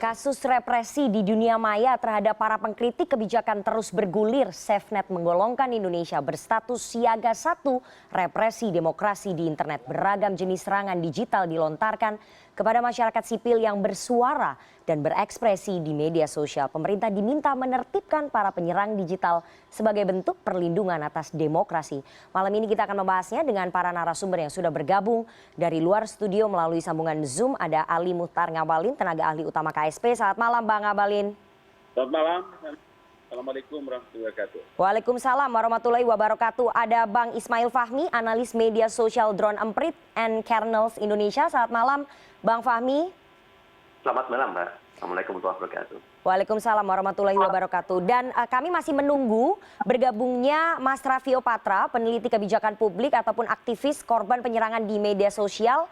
Kasus represi di dunia maya terhadap para pengkritik kebijakan terus bergulir. SafeNet menggolongkan Indonesia berstatus siaga 1 represi demokrasi di internet. Beragam jenis serangan digital dilontarkan kepada masyarakat sipil yang bersuara dan berekspresi di media sosial. Pemerintah diminta menertibkan para penyerang digital sebagai bentuk perlindungan atas demokrasi. Malam ini kita akan membahasnya dengan para narasumber yang sudah bergabung dari luar studio melalui sambungan Zoom. Ada Ali Muhtar Ngabalin, tenaga ahli utama KSP. Selamat malam Bang Ngabalin. Selamat malam. Assalamualaikum warahmatullahi wabarakatuh. Waalaikumsalam warahmatullahi wabarakatuh. Ada Bang Ismail Fahmi, analis media sosial Drone Emprit and Kernels Indonesia. Selamat malam Bang Fahmi. Selamat malam Mbak. Assalamualaikum warahmatullahi wabarakatuh. Waalaikumsalam warahmatullahi wabarakatuh. Dan kami masih menunggu bergabungnya Mas Raffio Patra, peneliti kebijakan publik ataupun aktivis korban penyerangan di media sosial.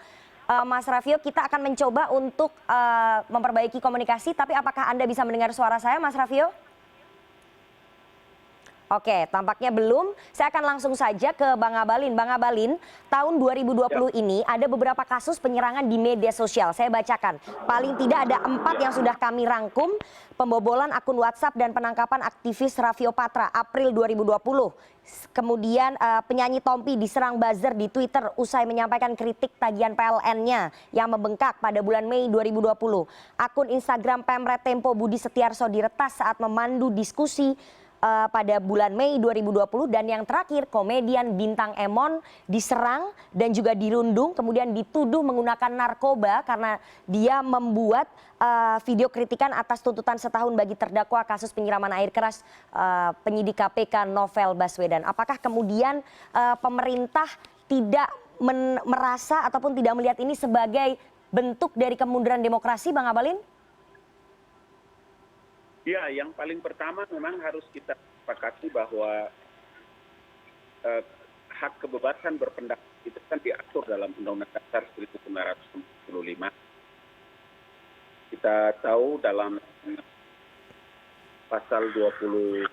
Mas Raffio, kita akan mencoba untuk memperbaiki komunikasi, tapi apakah Anda bisa mendengar suara saya, Mas Raffio? Oke, tampaknya belum. Saya akan langsung saja ke Bang Ngabalin. Bang Ngabalin, tahun 2020 ini ada beberapa kasus penyerangan di media sosial. Saya bacakan. Paling tidak ada 4 yang sudah kami rangkum. Pembobolan akun WhatsApp dan penangkapan aktivis Raffio Patra April 2020. Kemudian penyanyi Tompi diserang buzzer di Twitter usai menyampaikan kritik tagihan PLN-nya yang membengkak pada bulan Mei 2020. Akun Instagram Pemret Tempo Budi Setiarso diretas saat memandu diskusi pada bulan Mei 2020. Dan yang terakhir, komedian Bintang Emon diserang dan juga dirundung, kemudian dituduh menggunakan narkoba karena dia membuat video kritikan atas tuntutan setahun bagi terdakwa kasus penyiraman air keras penyidik KPK Novel Baswedan. Apakah kemudian pemerintah tidak merasa ataupun tidak melihat ini sebagai bentuk dari kemunduran demokrasi, Bang Ngabalin? Ya, yang paling pertama memang harus kita sepakati bahwa hak kebebasan berpendapat itu kan diatur dalam Undang-Undang Dasar 1945. Kita tahu dalam pasal 28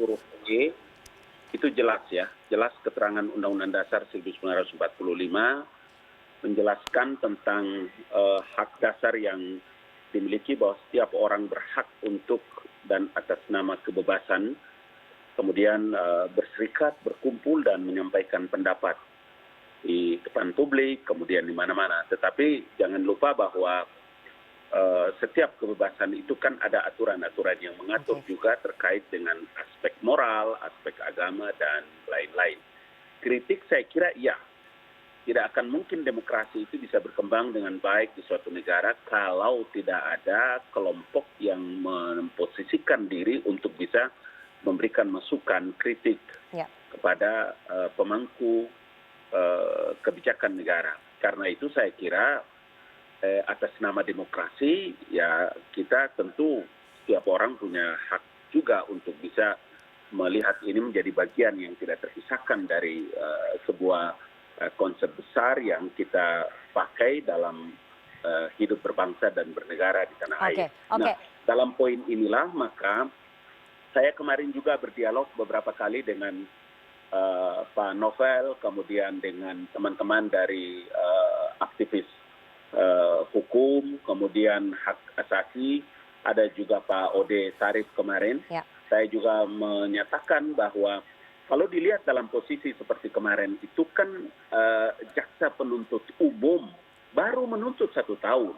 huruf E itu jelas ya, jelas keterangan Undang-Undang Dasar 1945 menjelaskan tentang hak dasar yang dimiliki bahwa setiap orang berhak untuk dan atas nama kebebasan kemudian berserikat, berkumpul dan menyampaikan pendapat di depan publik, kemudian di mana-mana. Tetapi jangan lupa bahwa setiap kebebasan itu kan ada aturan-aturan yang mengatur juga terkait dengan aspek moral, aspek agama dan lain-lain. Kritik saya kira iya. Tidak akan mungkin demokrasi itu bisa berkembang dengan baik di suatu negara kalau tidak ada kelompok yang memposisikan diri untuk bisa memberikan masukan kritik kepada pemangku kebijakan negara. Karena itu saya kira atas nama demokrasi ya kita tentu setiap orang punya hak juga untuk bisa melihat ini menjadi bagian yang tidak terpisahkan dari sebuah konsep besar yang kita pakai dalam hidup berbangsa dan bernegara di tanah air. Nah, dalam poin inilah maka saya kemarin juga berdialog beberapa kali dengan Pak Novel, kemudian dengan teman-teman dari aktivis hukum, kemudian hak asasi, ada juga Pak Ode Sarif kemarin. Saya juga menyatakan bahwa kalau dilihat dalam posisi seperti kemarin itu kan jaksa penuntut umum baru menuntut 1 tahun.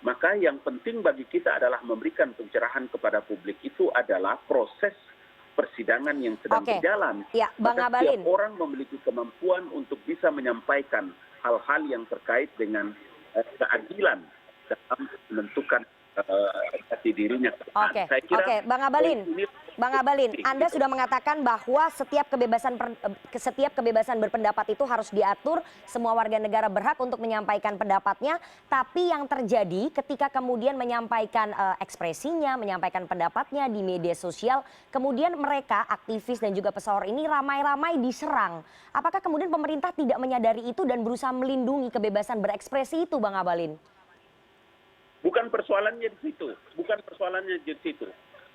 Maka yang penting bagi kita adalah memberikan pencerahan kepada publik itu adalah proses persidangan yang sedang berjalan. Ya, Bang Maka Ngabalin, setiap orang memiliki kemampuan untuk bisa menyampaikan hal-hal yang terkait dengan keadilan dalam menentukan jati dirinya. Oke, Bang Ngabalin, Anda sudah mengatakan bahwa setiap kebebasan berpendapat itu harus diatur, semua warga negara berhak untuk menyampaikan pendapatnya, tapi yang terjadi ketika kemudian menyampaikan ekspresinya, menyampaikan pendapatnya di media sosial, kemudian mereka aktivis dan juga pesohor ini ramai-ramai diserang. Apakah kemudian pemerintah tidak menyadari itu dan berusaha melindungi kebebasan berekspresi itu, Bang Ngabalin? Bukan persoalannya di situ,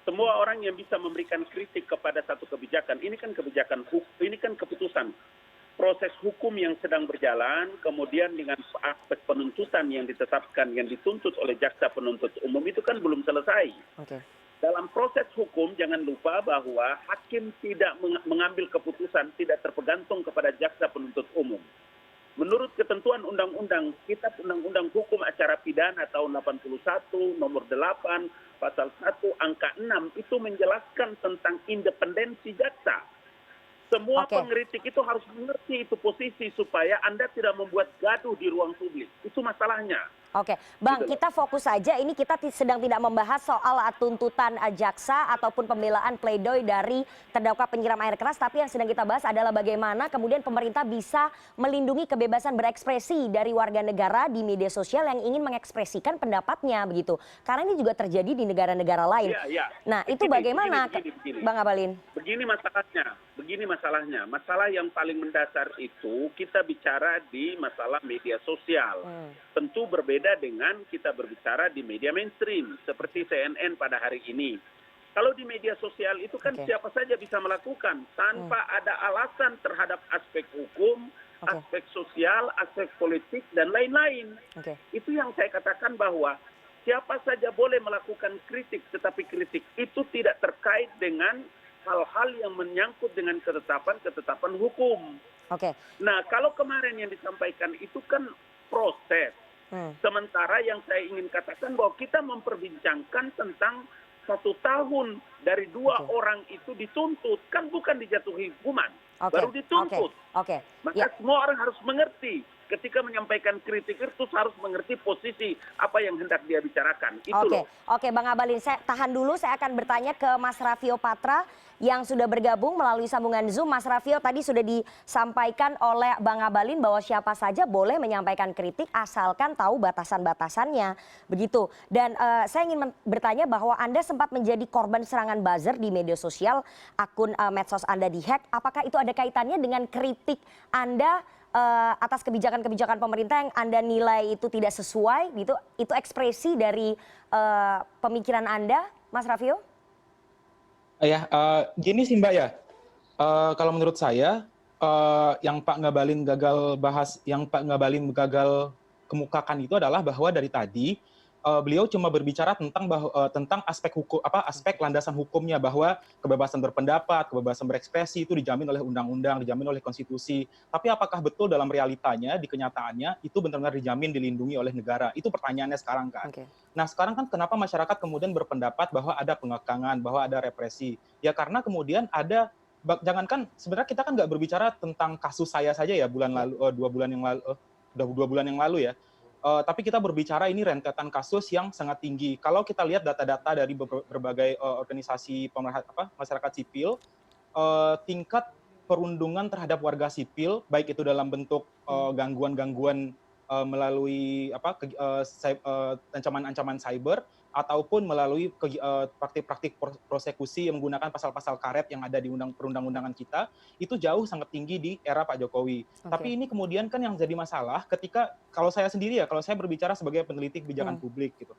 Semua orang yang bisa memberikan kritik kepada satu kebijakan, ini kan kebijakan hukum, ini kan keputusan proses hukum yang sedang berjalan, kemudian dengan aspek penuntutan yang ditetapkan, yang dituntut oleh jaksa penuntut umum itu kan belum selesai. Oke. Dalam proses hukum jangan lupa bahwa hakim tidak mengambil keputusan tidak terpegantung kepada jaksa penuntut umum. Menurut ketentuan undang-undang, kitab undang-undang hukum acara pidana tahun 81 nomor 8 pasal 1 angka 6 itu menjelaskan tentang independensi jaksa. Semua Oke. pengkritik itu harus mengerti itu posisi supaya Anda tidak membuat gaduh di ruang publik. Itu masalahnya. Oke, Bang, Gitu loh. kita fokus saja. Ini kita sedang tidak membahas soal tuntutan jaksa ataupun pembelaan pledoi dari terdakwa penyiram air keras, tapi yang sedang kita bahas adalah bagaimana kemudian pemerintah bisa melindungi kebebasan berekspresi dari warga negara di media sosial yang ingin mengekspresikan pendapatnya begitu. Karena ini juga terjadi di negara-negara lain. Iya, iya. Nah, itu bagaimana, Begini. Bang Abalin? Begini masalahnya. Masalah yang paling mendasar itu kita bicara di masalah media sosial. Tentu berbeda dengan kita berbicara di media mainstream seperti CNN pada hari ini. Kalau di media sosial itu kan Oke. siapa saja bisa melakukan tanpa ada alasan terhadap aspek hukum, Oke. aspek sosial, aspek politik dan lain-lain. Oke. Itu yang saya katakan bahwa siapa saja boleh melakukan kritik, tetapi kritik itu tidak terkait dengan hal-hal yang menyangkut dengan ketetapan hukum. Oke. Nah, kalau kemarin yang disampaikan itu kan proses. Sementara yang saya ingin katakan bahwa kita memperbincangkan tentang 1 tahun dari 2 orang itu dituntut, kan bukan dijatuhi hukuman, Oke. baru dituntut. Oke. Maka Ya. semua orang harus mengerti. Ketika menyampaikan kritik itu harus mengerti posisi apa yang hendak dia bicarakan. Itu Oke, loh. oke Bang Abalin, saya tahan dulu, saya akan bertanya ke Mas Raffio Patra yang sudah bergabung melalui sambungan Zoom. Mas Raffio, tadi sudah disampaikan oleh Bang Abalin bahwa siapa saja boleh menyampaikan kritik asalkan tahu batasan-batasannya, begitu. Dan saya ingin bertanya bahwa Anda sempat menjadi korban serangan buzzer di media sosial, akun medsos Anda dihack. Apakah itu ada kaitannya dengan kritik Anda atas kebijakan-kebijakan pemerintah yang Anda nilai itu tidak sesuai gitu? Itu ekspresi dari pemikiran Anda, Mas Raffio? Ya, gini sih Mbak ya, kalau menurut saya yang Pak Ngabalin gagal kemukakan itu adalah bahwa dari tadi beliau cuma berbicara tentang aspek hukum, aspek landasan hukumnya, bahwa kebebasan berpendapat, kebebasan berekspresi itu dijamin oleh undang-undang, dijamin oleh konstitusi. Tapi apakah betul dalam realitanya, di kenyataannya itu benar-benar dijamin, dilindungi oleh negara? Itu pertanyaannya sekarang kan. Oke. Nah sekarang kan kenapa masyarakat kemudian berpendapat bahwa ada pengekangan, bahwa ada represi? Ya karena kemudian ada, jangankan sebenarnya kita kan nggak berbicara tentang kasus saya saja ya bulan lalu, 2 bulan yang lalu, udah 2 bulan yang lalu ya. Tapi kita berbicara ini rentetan kasus yang sangat tinggi. Kalau kita lihat data-data dari berbagai organisasi masyarakat sipil, tingkat perundungan terhadap warga sipil, baik itu dalam bentuk gangguan-gangguan melalui ancaman-ancaman cyber, ataupun melalui praktik-praktik persekusi yang menggunakan pasal-pasal karet yang ada di perundang-undangan kita, itu jauh sangat tinggi di era Pak Jokowi. Tapi ini kemudian kan yang jadi masalah ketika, kalau saya sendiri ya, kalau saya berbicara sebagai peneliti kebijakan publik gitu,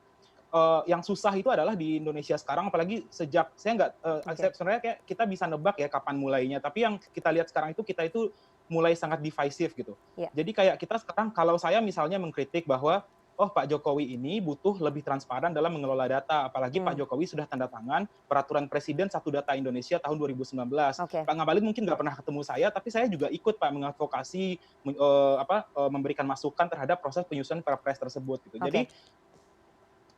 yang susah itu adalah di Indonesia sekarang, apalagi sejak sebenarnya kayak kita bisa nebak ya kapan mulainya, tapi yang kita lihat sekarang itu kita itu mulai sangat divisive gitu. Jadi kayak kita sekarang, kalau saya misalnya mengkritik bahwa Pak Jokowi ini butuh lebih transparan dalam mengelola data, apalagi Pak Jokowi sudah tanda tangan peraturan Presiden Satu Data Indonesia tahun 2019. Pak Ngabalin mungkin nggak pernah ketemu saya, tapi saya juga ikut Pak mengadvokasi, memberikan masukan terhadap proses penyusunan Perpres tersebut gitu. Jadi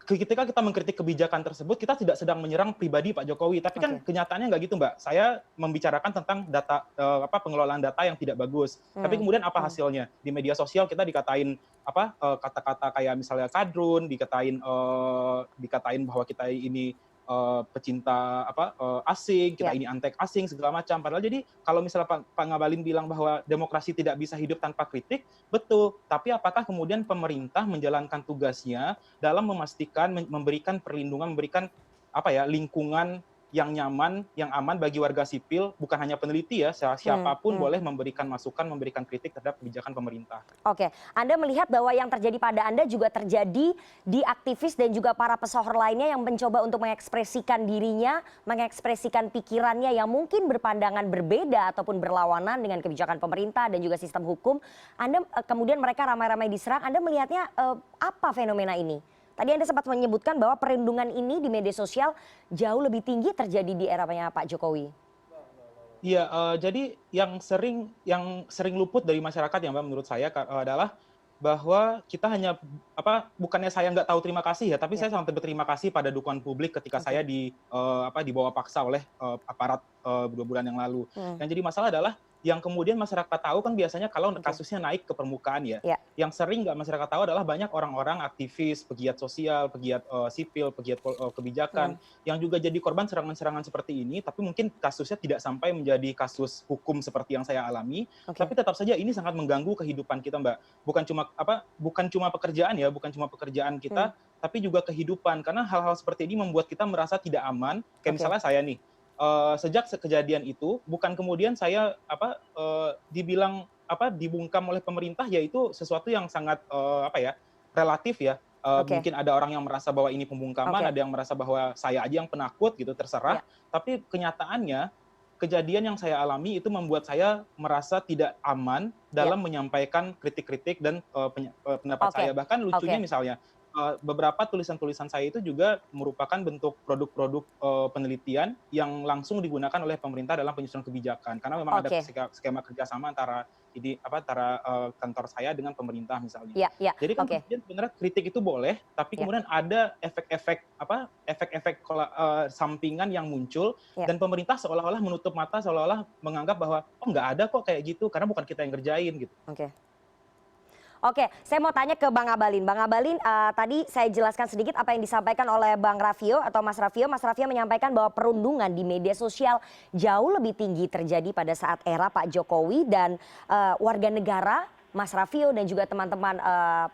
ketika kita mengkritik kebijakan tersebut, kita tidak sedang menyerang pribadi Pak Jokowi, tapi kan kenyataannya nggak gitu, Mbak. Saya membicarakan tentang data, pengelolaan data yang tidak bagus. Tapi kemudian apa hasilnya? Di media sosial kita dikatain kata-kata kayak misalnya kadrun, dikatain bahwa kita ini pecinta asing, kita ini antek asing segala macam. Padahal jadi kalau misalnya Pak Ngabalin bilang bahwa demokrasi tidak bisa hidup tanpa kritik, betul. Tapi apakah kemudian pemerintah menjalankan tugasnya dalam memastikan memberikan perlindungan, memberikan lingkungan yang nyaman, yang aman bagi warga sipil, bukan hanya peneliti ya, siapapun boleh memberikan masukan, memberikan kritik terhadap kebijakan pemerintah. Oke, Anda melihat bahwa yang terjadi pada Anda juga terjadi di aktivis dan juga para pesohor lainnya yang mencoba untuk mengekspresikan dirinya, mengekspresikan pikirannya yang mungkin berpandangan berbeda ataupun berlawanan dengan kebijakan pemerintah dan juga sistem hukum. Anda kemudian mereka ramai-ramai diserang. Anda melihatnya apa fenomena ini? Tadi Anda sempat menyebutkan bahwa perlindungan ini di media sosial jauh lebih tinggi terjadi di eranya Pak Jokowi. Iya, jadi yang sering luput dari masyarakat ya Mbak menurut saya adalah bahwa kita hanya bukannya saya nggak tahu terima kasih ya, tapi saya sangat berterima kasih pada dukungan publik ketika saya dibawa paksa oleh aparat 2 bulan yang lalu. Yang jadi masalah adalah yang kemudian masyarakat tahu kan biasanya kalau kasusnya naik ke permukaan ya. Yang sering nggak masyarakat tahu adalah banyak orang-orang aktivis, pegiat sosial, pegiat sipil, pegiat kebijakan yang juga jadi korban serangan-serangan seperti ini, tapi mungkin kasusnya tidak sampai menjadi kasus hukum seperti yang saya alami, tapi tetap saja ini sangat mengganggu kehidupan kita, Mbak. Bukan cuma pekerjaan ya, bukan cuma pekerjaan kita, tapi juga kehidupan. Karena hal-hal seperti ini membuat kita merasa tidak aman. Kayak misalnya saya nih, sejak kejadian itu, bukan kemudian saya dibungkam oleh pemerintah, yaitu sesuatu yang sangat relatif ya. Mungkin ada orang yang merasa bahwa ini pembungkaman, ada yang merasa bahwa saya aja yang penakut gitu, terserah. Tapi kenyataannya kejadian yang saya alami itu membuat saya merasa tidak aman dalam menyampaikan kritik-kritik dan pendapat saya. Bahkan lucunya misalnya beberapa tulisan-tulisan saya itu juga merupakan bentuk produk-produk penelitian yang langsung digunakan oleh pemerintah dalam penyusunan kebijakan. Karena memang ada skema kerjasama antara kantor saya dengan pemerintah misalnya. Jadi kan kemudian sebenarnya kritik itu boleh, tapi kemudian ada efek-efek sampingan yang muncul dan pemerintah seolah-olah menutup mata, seolah-olah menganggap bahwa nggak ada kok kayak gitu karena bukan kita yang ngerjain gitu. Oke, saya mau tanya ke Bang Abalin. Bang Abalin, tadi saya jelaskan sedikit apa yang disampaikan oleh Bang Raffio atau Mas Raffio. Mas Raffio menyampaikan bahwa perundungan di media sosial jauh lebih tinggi terjadi pada saat era Pak Jokowi dan warga negara, Mas Raffio dan juga teman-teman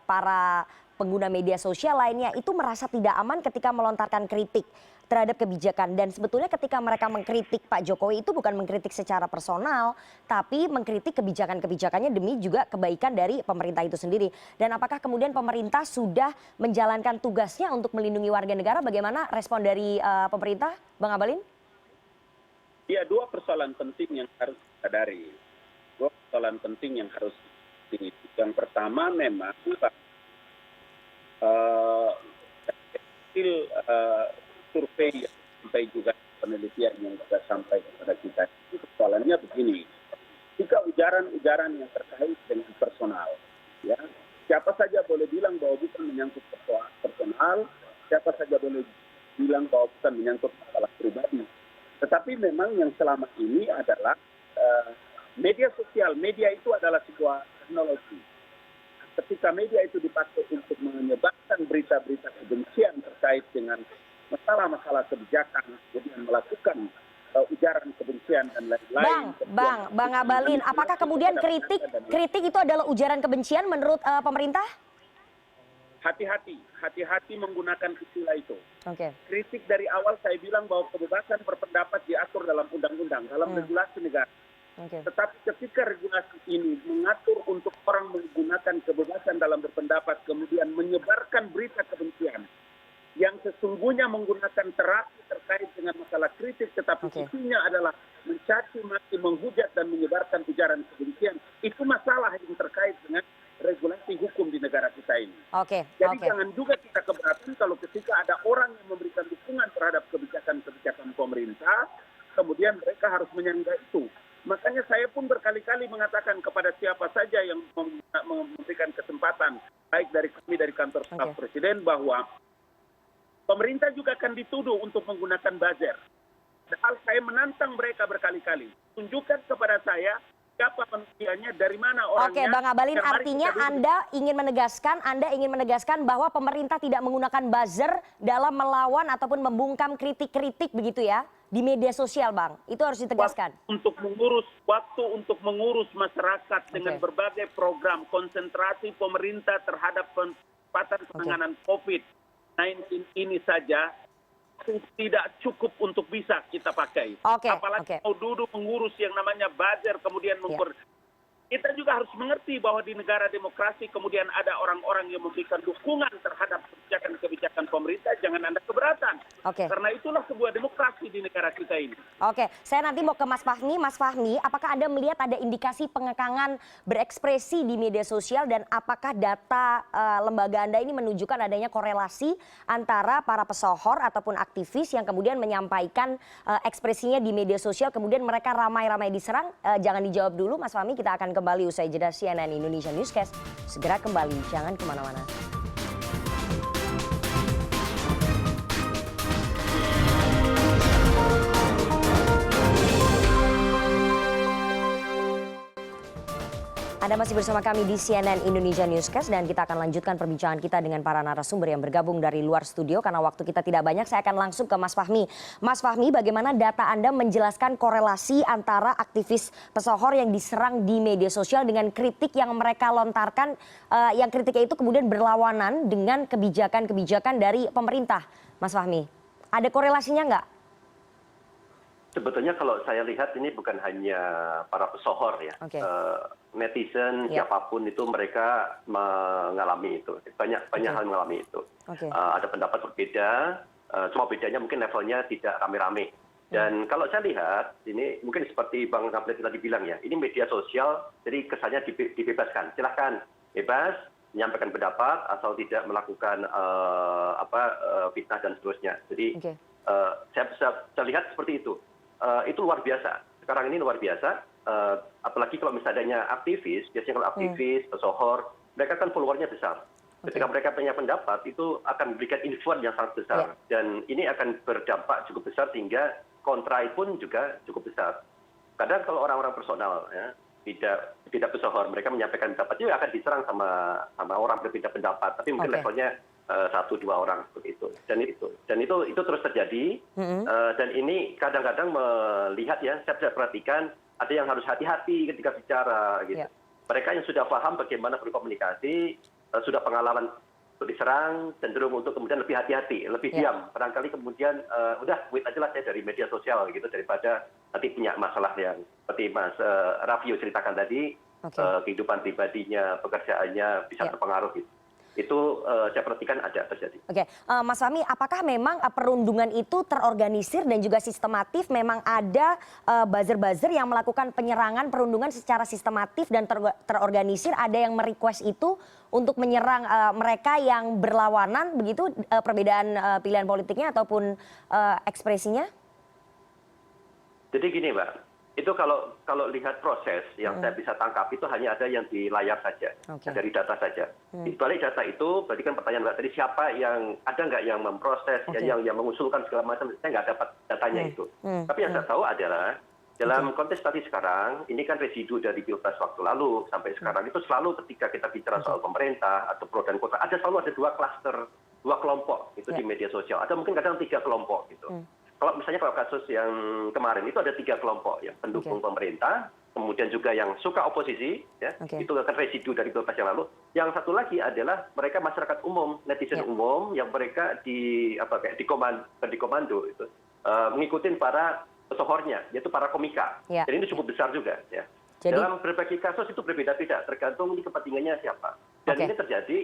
para pengguna media sosial lainnya itu merasa tidak aman ketika melontarkan kritik terhadap kebijakan. Dan sebetulnya ketika mereka mengkritik Pak Jokowi itu bukan mengkritik secara personal, tapi mengkritik kebijakan-kebijakannya demi juga kebaikan dari pemerintah itu sendiri. Dan apakah kemudian pemerintah sudah menjalankan tugasnya untuk melindungi warga negara? Bagaimana respon dari pemerintah, Bang Abalin? Ya, 2 persoalan penting yang harus disadari. 2 persoalan penting yang harus disadari. Yang pertama memang survei sampai juga penelitian yang sudah sampai kepada kita. Persoalannya begini, jika ujaran-ujaran yang terkait dengan personal, ya siapa saja boleh bilang bahwa bukan menyangkut personal, siapa saja boleh bilang bahwa bukan menyangkut masalah pribadi. Tetapi memang yang selama ini adalah media sosial, media itu adalah sebuah teknologi. Ketika media itu dipakai untuk menyebarkan berita-berita kebencian terkait dengan masalah-masalah kebijakan, kemudian melakukan ujaran kebencian dan lain-lain. Bang Abalin, apakah kemudian kritik itu adalah ujaran kebencian menurut pemerintah? Hati-hati menggunakan istilah itu. Kritik dari awal saya bilang bahwa kebebasan berpendapat diatur dalam undang-undang, dalam regulasi negara. Tetapi ketika regulasi ini mengatur untuk orang menggunakan kebebasan dalam berpendapat, kemudian menyebarkan berita kebencian, yang sesungguhnya menggunakan terapi terkait dengan masalah kritik, tetapi isinya adalah mencaci maki, menghujat dan menyebarkan ujaran kebencian, itu masalah yang terkait dengan regulasi hukum di negara kita ini. Jadi jangan juga kita keberatan kalau ketika ada orang yang memberikan dukungan terhadap kebijakan-kebijakan pemerintah, kemudian mereka harus menyanggah itu. Makanya saya pun berkali-kali mengatakan kepada siapa saja yang memberikan kesempatan, baik dari kami dari kantor staf presiden, bahwa pemerintah juga akan dituduh untuk menggunakan buzzer. Padahal saya menantang mereka berkali-kali. Tunjukkan kepada saya siapa manusianya, dari mana orangnya. Bang Abalin, artinya Anda ingin menegaskan bahwa pemerintah tidak menggunakan buzzer dalam melawan ataupun membungkam kritik-kritik begitu ya di media sosial, Bang. Itu harus ditegaskan. Waktu untuk mengurus masyarakat dengan berbagai program konsentrasi pemerintah terhadap penanganan COVID-19 ini saja tidak cukup untuk bisa kita pakai. Oke, Apalagi oke. mau duduk mengurus yang namanya buzzer, kemudian kita juga harus mengerti bahwa di negara demokrasi kemudian ada orang-orang yang memberikan dukungan terhadap kebijakan-kebijakan pemerintah, jangan Anda keberatan. Oke. Karena itulah sebuah demokrasi di negara kita ini. Oke, saya nanti mau ke Mas Fahmi. Mas Fahmi, apakah Anda melihat ada indikasi pengekangan berekspresi di media sosial dan apakah data lembaga Anda ini menunjukkan adanya korelasi antara para pesohor ataupun aktivis yang kemudian menyampaikan ekspresinya di media sosial, kemudian mereka ramai-ramai diserang? Jangan dijawab dulu, Mas Fahmi. Kita akan kembali usai jeda. CNN Indonesia Newscast segera kembali, jangan kemana-mana. Anda masih bersama kami di CNN Indonesia Newscast dan kita akan lanjutkan perbincangan kita dengan para narasumber yang bergabung dari luar studio. Karena waktu kita tidak banyak, saya akan langsung ke Mas Fahmi. Mas Fahmi, bagaimana data Anda menjelaskan korelasi antara aktivis pesohor yang diserang di media sosial dengan kritik yang mereka lontarkan, yang kritiknya itu kemudian berlawanan dengan kebijakan-kebijakan dari pemerintah, Mas Fahmi? Ada korelasinya nggak? Sebetulnya kalau saya lihat ini bukan hanya para pesohor ya. Oke. Netizen, siapapun itu mereka mengalami itu. Banyak hal mengalami itu. Oke. Ada pendapat berbeda, cuma bedanya mungkin levelnya tidak rame-rame. Dan kalau saya lihat, ini mungkin seperti Bang Ramli tadi bilang ya, ini media sosial, jadi kesannya dibebaskan. Silahkan, bebas, menyampaikan pendapat, asal tidak melakukan fitnah dan seterusnya. Jadi saya lihat seperti itu. Itu luar biasa. Sekarang ini luar biasa. Apalagi kalau misalnya aktivis, biasanya kalau aktivis, pesohor, mereka kan followernya besar. Ketika mereka punya pendapat, itu akan memberikan influence yang sangat besar. Dan ini akan berdampak cukup besar sehingga kontra pun juga cukup besar. Kadang kalau orang-orang personal, ya, tidak pesohor, mereka menyampaikan pendapat juga akan diserang sama orang berbeda pendapat. Tapi mungkin levelnya 1-2 orang seperti itu. Dan itu terus terjadi. Dan ini kadang-kadang melihat ya, saya bisa perhatikan ada yang harus hati-hati ketika bicara gitu. Mereka yang sudah paham bagaimana berkomunikasi, sudah pengalaman untuk diserang, cenderung untuk kemudian lebih hati-hati, lebih diam. Barangkali kemudian udah wait aja lah saya dari media sosial gitu, daripada nanti punya masalah yang seperti Mas Raffio ceritakan tadi, kehidupan pribadinya, pekerjaannya bisa terpengaruh gitu. Itu saya perhatikan ada terjadi. Oke, Mas Fahmi, apakah memang perundungan itu terorganisir dan juga sistematif? Memang ada buzzer-buzzer yang melakukan penyerangan perundungan secara sistematif dan terorganisir? Ada yang merequest itu untuk menyerang mereka yang berlawanan, begitu perbedaan pilihan politiknya ataupun ekspresinya? Jadi gini, Mbak. Itu kalau lihat proses yang saya bisa tangkap itu hanya ada yang di layar saja, dari data saja. Di balik data itu, berarti kan pertanyaan Mbak tadi, siapa yang, ada nggak yang memproses, yang mengusulkan segala macam, saya nggak dapat datanya itu. Tapi yang saya tahu adalah, dalam kontestasi sekarang, ini kan residu dari Pilpres waktu lalu, sampai sekarang itu selalu ketika kita bicara soal pemerintah, atau pro dan kontra, selalu ada 2 klaster, 2 kelompok itu di media sosial. Ada mungkin kadang 3 kelompok gitu. Kalau misalnya kalau kasus yang kemarin itu ada 3 kelompok, yang pendukung pemerintah, kemudian juga yang suka oposisi, ya, itu akan residu dari Pilpres yang lalu. Yang satu lagi adalah mereka masyarakat umum, netizen umum, yang mereka dikomando itu, mengikuti para pesohornya, yaitu para komika. Jadi ini cukup besar juga. Ya. Dalam berbagai kasus itu berbeda-beda, tergantung ini kepentingannya siapa. Dan ini terjadi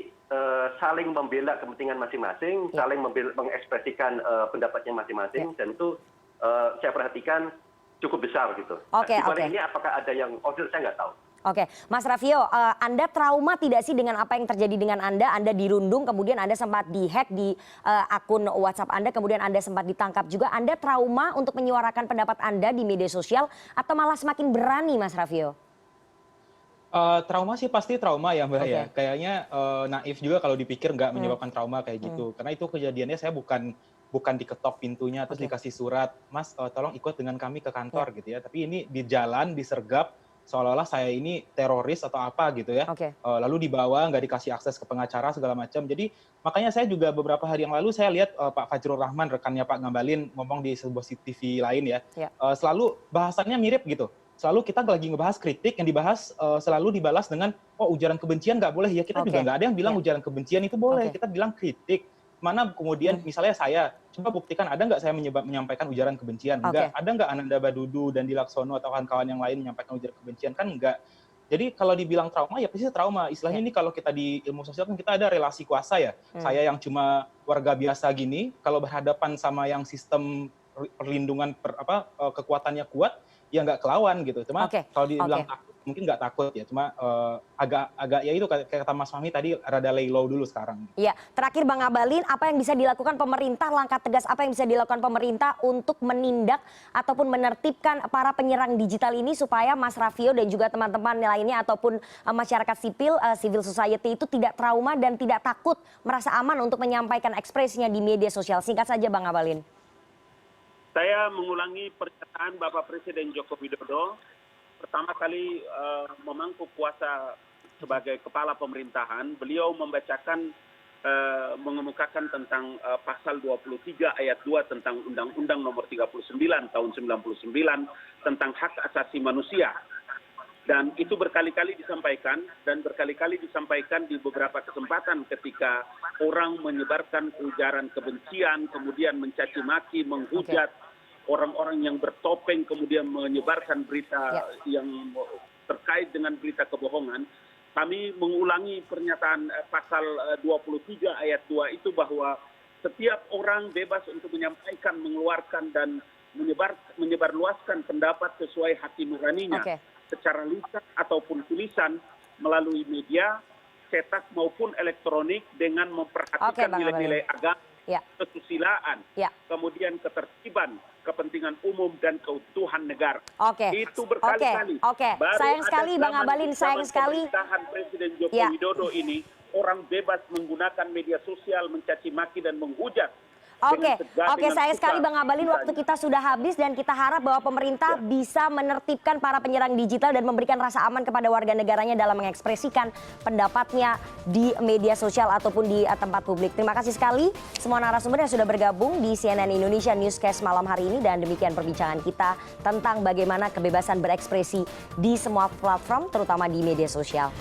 saling membela kepentingan masing-masing, saling mengekspresikan pendapatnya masing-masing, dan itu saya perhatikan cukup besar gitu. Di balik ini apakah ada yang order, saya nggak tahu. Oke, Mas Raffio, Anda trauma tidak sih dengan apa yang terjadi dengan Anda? Anda dirundung, kemudian Anda sempat dihack di akun WhatsApp Anda, kemudian Anda sempat ditangkap juga. Anda trauma untuk menyuarakan pendapat Anda di media sosial atau malah semakin berani, Mas Raffio? Trauma sih pasti trauma ya Mbak ya. Kayaknya naif juga kalau dipikir nggak menyebabkan trauma kayak gitu. Karena itu kejadiannya saya bukan diketok pintunya terus dikasih surat, Mas tolong ikut dengan kami ke kantor gitu ya. Tapi ini di jalan disergap seolah-olah saya ini teroris atau apa gitu ya. Lalu dibawa, nggak dikasih akses ke pengacara segala macam. Jadi makanya saya juga beberapa hari yang lalu saya lihat Pak Fajrul Rahman, rekannya Pak Ngabalin, ngomong di sebuah TV lain ya. Selalu bahasannya mirip gitu. Selalu kita lagi ngebahas kritik, yang dibahas selalu dibalas dengan, oh ujaran kebencian nggak boleh. Ya kita juga nggak ada yang bilang ujaran kebencian itu boleh. Kita bilang kritik. Mana kemudian misalnya saya coba buktikan ada nggak saya menyampaikan ujaran kebencian? Enggak. Ada nggak Ananda Badudu dan Dilaksono atau kawan-kawan yang lain menyampaikan ujaran kebencian? Kan enggak. Jadi kalau dibilang trauma ya pasti trauma. Istilahnya ini kalau kita di ilmu sosial kan kita ada relasi kuasa ya. Saya yang cuma warga biasa gini, kalau berhadapan sama yang sistem perlindungan kekuatannya kuat, ya nggak kelawan gitu. Cuma kalau dibilang takut, mungkin nggak takut ya. Cuma agak ya itu kata Mas Fahmi tadi rada lay low dulu sekarang. Iya, terakhir Bang Abalin, apa yang bisa dilakukan pemerintah, langkah tegas apa yang bisa dilakukan pemerintah untuk menindak ataupun menertibkan para penyerang digital ini supaya Mas Raffio dan juga teman-teman lainnya ataupun masyarakat sipil, civil society itu tidak trauma dan tidak takut, merasa aman untuk menyampaikan ekspresinya di media sosial. Singkat saja Bang Abalin. Saya mengulangi pernyataan Bapak Presiden Joko Widodo pertama kali memangku kuasa sebagai kepala pemerintahan. Beliau membacakan mengemukakan tentang pasal 23 ayat 2 tentang Undang-Undang Nomor 39 tahun 99 tentang hak asasi manusia. Dan itu berkali-kali disampaikan dan berkali-kali disampaikan di beberapa kesempatan ketika orang menyebarkan ujaran kebencian, kemudian mencaci maki, menghujat orang-orang yang bertopeng, kemudian menyebarkan berita yang terkait dengan berita kebohongan. Kami mengulangi pernyataan pasal 23 ayat 2 itu bahwa setiap orang bebas untuk menyampaikan, mengeluarkan dan menyebarluaskan pendapat sesuai hati nuraninya. Secara lisan ataupun tulisan melalui media cetak maupun elektronik dengan memperhatikan nilai-nilai agama, kesusilaan, kemudian ketertiban, kepentingan umum dan keutuhan negara. Itu berkali-kali. Sayang sekali Bang Abalin, sayang sekali. Pemerintahan Presiden Joko Widodo ini orang bebas menggunakan media sosial mencaci maki dan menghujat. Sayang sekali Bang Abalin, waktu kita sudah habis dan kita harap bahwa pemerintah bisa menertibkan para penyerang digital dan memberikan rasa aman kepada warga negaranya dalam mengekspresikan pendapatnya di media sosial ataupun di tempat publik. Terima kasih sekali semua narasumber yang sudah bergabung di CNN Indonesia Newscast malam hari ini dan demikian perbincangan kita tentang bagaimana kebebasan berekspresi di semua platform terutama di media sosial.